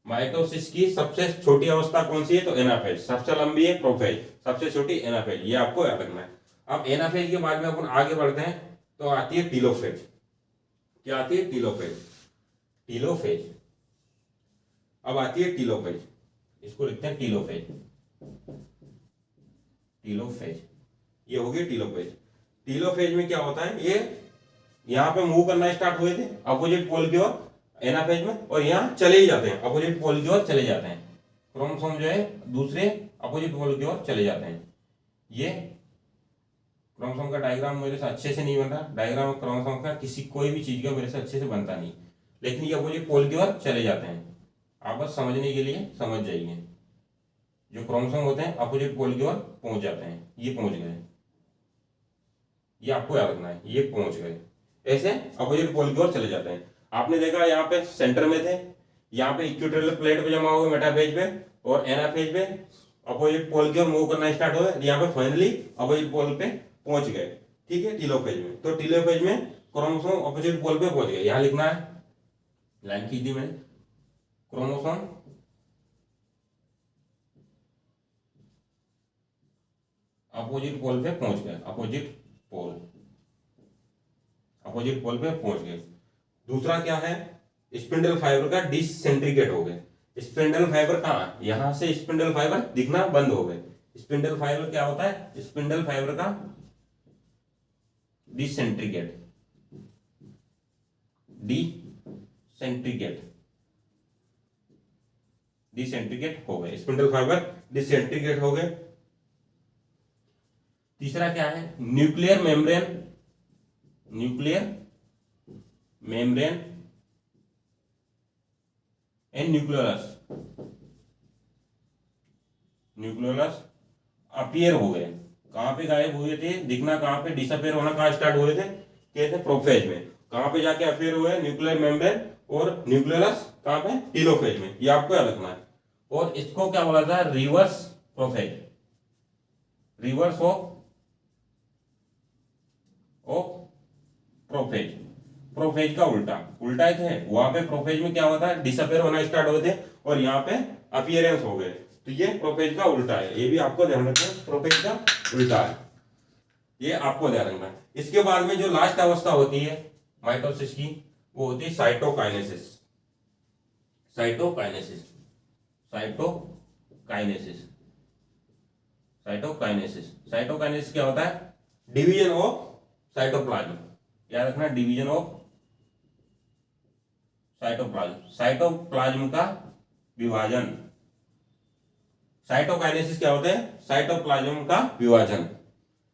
माइटोसिस की सबसे छोटी अवस्था कौन सी है, तो एनाफेज। सबसे लंबी है प्रोफेज, सबसे छोटी एनाफेज, ये आपको याद रखना है। अब एनाफेज के बाद में अपन आगे बढ़ते हैं, तो आती है टीलोफेज। क्या आती है, टीलोफेज। अब आती है टीलोफेज, इसको लिखते हैं टीलोफेज। टीलोफेज, ये हो गई टीलोफेज। टीलोफेज में क्या होता है, ये यहाँ पे मूव करना स्टार्ट हुए थे अपोजिट पोल की ओर एनाफेज में, और यहाँ चले ही जाते हैं, अपोजिट पोल की ओर चले जाते हैं। क्रोमोसोम जो है दूसरे अपोजिट पोल की ओर चले जाते हैं। ये क्रोमोसोम का डायग्राम मेरे से अच्छे से नहीं बन रहा, डायग्राम क्रोमोसोम का किसी कोई भी चीज का मेरे से अच्छे से बनता नहीं, लेकिन ये अपोजिट पोल की ओर चले जाते हैं। आप बस समझने के लिए समझ जाइए, जो क्रोमोसोम होते हैं अपोजिट पोल की ओर पहुंच जाते हैं। ये पहुंच गए, ये आपको याद रखना है, ये पहुंच गए, ऐसे अपोजिट पोल की ओर चले जाते हैं। आपने देखा यहाँ पे सेंटर में थे, यहाँ पे इक्वेटोरियल प्लेट पे जमा हुए मेटाफेज पे, और एनाफेज पे अपोजिट पोल की ओर मूव करना स्टार्ट हुए, यहाँ पे फाइनली अपोजिट पोल पे पहुंच गए। ठीक है, टीलोफेज में। तो टीलोफेज में क्रोमोसोम अपोजिट पोल पे पहुंच गए। यहाँ लिखना है, लाइन खींच दी मैंने, क्रोमोसोम अपोजिट पोल पे पहुंच गए, अपोजिट पोल पे पहुंच गए। दूसरा क्या है, स्पिंडल फाइबर का डिसेंट्रिकेट हो गए। स्पिंडल फाइबर कहाँ, यहां से स्पिंडल फाइबर दिखना बंद हो गए। स्पिंडल फाइबर क्या होता है, स्पिंडल फाइबर का डिसेंट्रिकेट, डिसेंट्रिकेट हो गए, स्पिंडल फाइबर डिसेंट्रिकेट हो गए। तीसरा क्या है, nuclear membrane and nucleolus appear हो गए। कहां पे गायब हुए थे, दिखना कहां पे, डिसअपीयर होना कहां स्टार्ट हुए थे, कहते हैं प्रोफेज में। कहां पे जाके अपीयर हुए, न्यूक्लियर मेम्ब्रेन और न्यूक्लियोलस कहां पे, टीलोफेज में। ये आपको याद रखना है। और इसको क्या बोला था, reverse prophase, reverse of prophase का उल्टा थे। वहां पे प्रोफेज में क्या होता है, डिसअपीयर होना स्टार्ट होते हैं, और यहाँ पे अपीयरेंस हो गए। तो ये प्रोफेज का उल्टा है, ये भी आपको ध्यान रखना है, प्रोफेज का उल्टा है, ये आपको ध्यान रखना है। इसके बाद में जो लास्ट अवस्था होती है माइटोसिस की, वो होती है साइटोकाइनेसिस। साइटोकाइनेसिस क्या होता है, डिवीजन ऑफ साइटोप्लाज्म। याद रखना, डिवीजन ऑफ साइटोप्लाज्म का विभाजन। साइटोकाइनेसिस क्या होता है, साइटोप्लाज्म का विभाजन,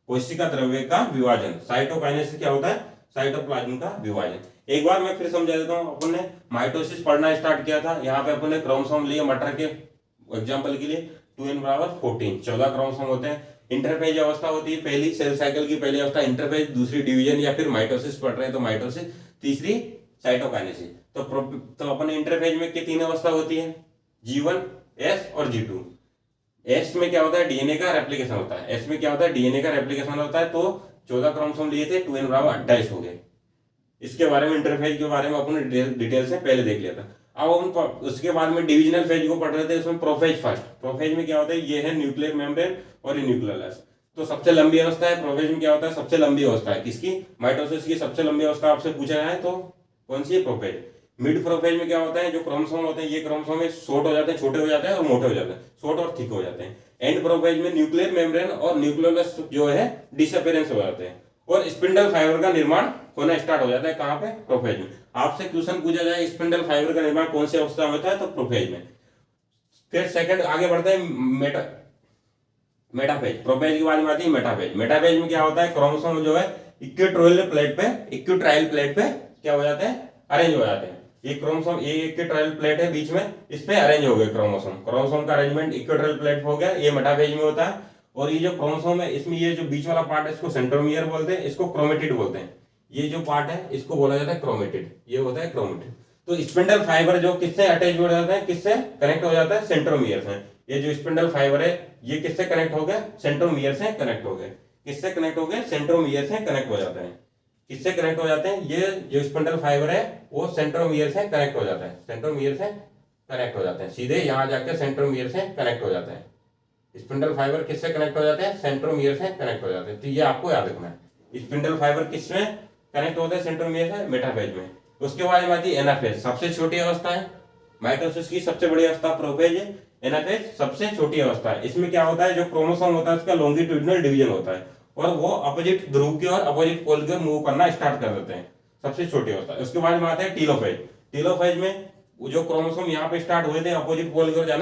कोशिका द्रव्य का विभाजन। साइटोकाइनेसिस क्या होता है, साइटोप्लाज्म का विभाजन। एक बार मैं फिर समझा देता हूं। अपन ने माइटोसिस पढ़ना स्टार्ट किया था, यहाँ पे अपन ने क्रोमोसोम लिए मटर के एग्जाम्पल के लिए, 2n = 14, 14 क्रोमोसोम होते हैं। इंटरफेज अवस्था होती है पहली, सेल साइकिल की पहली अवस्था इंटरफेज, दूसरी डिवीजन या फिर माइटोसिस पढ़ रहे हैं तो माइटोसिस, तीसरी साइटोकाइनेसिस। तो अपन इंटरफेज में क्या 3 अवस्था होती है, G1, S और G2। एस में क्या होता है, डीएनए का रेप्लिकेशन होता है। एस में क्या होता है, डीएनए का रेप्लिकेशन होता है। तो 14 क्रोमोसोम लिए थे, 2n = 28 हो गए। इसके बारे में, इंटरफेज के बारे में अपन डिटेल से पहले देख लिया था। अब हम उसके बाद में डिविजनल फेज को पढ़ रहे थे, उसमें प्रोफेज फर्स्ट। प्रोफेज में क्या होता है, ये है न्यूक्लियर मेम्ब्रेन और न्यूक्लियोलस। तो सबसे लंबी अवस्था है प्रोफेज में, क्या होता है, सबसे लंबी अवस्था है किसकी, माइटोसिस की सबसे लंबी अवस्था आपसे पूछा जाए तो कौन सी है, प्रोफेज। मिड प्रोफेज में क्या होता है, जो क्रोमोसोम होते हैं, ये क्रोमोसोम में शॉर्ट हो जाते हैं, छोटे हो जाते हैं और मोटे हो जाते हैं, शॉर्ट और थिक हो जाते हैं। एंड प्रोफेज में न्यूक्लियर मेम्ब्रेन और न्यूक्लियोलस जो है डिसअपीयरेंस हो जाते हैं, और स्पिंडल फाइबर का निर्माण होना स्टार्ट हो जाता है। कहां पे, प्रोफेज में। आपसे क्वेश्चन पूछा जाए स्पिंडल फाइबर का निर्माण कौन सी अवस्था में होता है, तो प्रोफेज में। फिर सेकंड आगे बढ़ते हैं, मेटाफेज। प्रोफेज के बाद में आती है मेटाफेज। मेटाफेज में क्या होता है, क्रोमोसोम जो है इक्वेटोरियल प्लेट पे क्या हो जाते हैं, अरेंज हो जाते हैं। ये क्रोमोसोम, ये इक्वेटोरियल प्लेट है बीच में, इस पे अरेंज हो गए क्रोमोसोम का अरेंजमेंट इक्वेटोरियल प्लेट हो गया, ये मेटाफेज में होता है। और ये जो क्रोमोसोम है, इसमें ये जो बीच वाला पार्ट है, इसको सेंट्रोमियर बोलते हैं, इसको क्रोमेटिड बोलते हैं। ये जो पार्ट है इसको बोला जाता है क्रोमेटिड, ये होता है क्रोमेटिड। तो स्पिंडल फाइबर जो किससे अटैच हो जाता है, किससे कनेक्ट हो जाता है, सेंट्रोमियर से। ये जो स्पिंडल फाइबर है, ये किससे कनेक्ट हो गया, सेंट्रोमियर से कनेक्ट हो गए। किससे कनेक्ट हो गए, सेंट्रोमियर से कनेक्ट हो जाते हैं। किससे कनेक्ट हो जाते हैं, ये जो स्पिंडल फाइबर है वो सेंट्रोमियर से कनेक्ट हो जाता है, सेंट्रोमियर से कनेक्ट हो जाते हैं, सीधे यहाँ जाकर सेंट्रोमियर से कनेक्ट हो जाते हैं। स्पिंडल फाइबर किससे कनेक्ट हो जाते हैं, सेंट्रोमियर से कनेक्ट हो जाते हैं। तो ये आपको याद रखना है, स्पिंडल फाइबर किसमें कनेक्ट होते हैं, सेंट्रोमियर से, मेटाफेज में। उसके बाद में आती है एनाफेज, सबसे छोटी अवस्था है। माइटोसिस की सबसे बड़ी अवस्था प्रोफेज है। एनाफेज सबसे छोटी अवस्था है। इसमें क्या होता है, जो क्रोमोसोम होता है उसका लॉन्गिट्यूडिनल डिवीजन होता है और वो अपोजिट ध्रुव की और अपोजिट पोल की ओर मूव करना स्टार्ट कर देते हैं, सबसे छोटी अवस्था। उसके बाद में आता है टीलोफेज। टीलोफेज में जो क्रोमोसोम यहाँ पे स्टार्ट हुए थे अपोजिट पोल की ओर जाना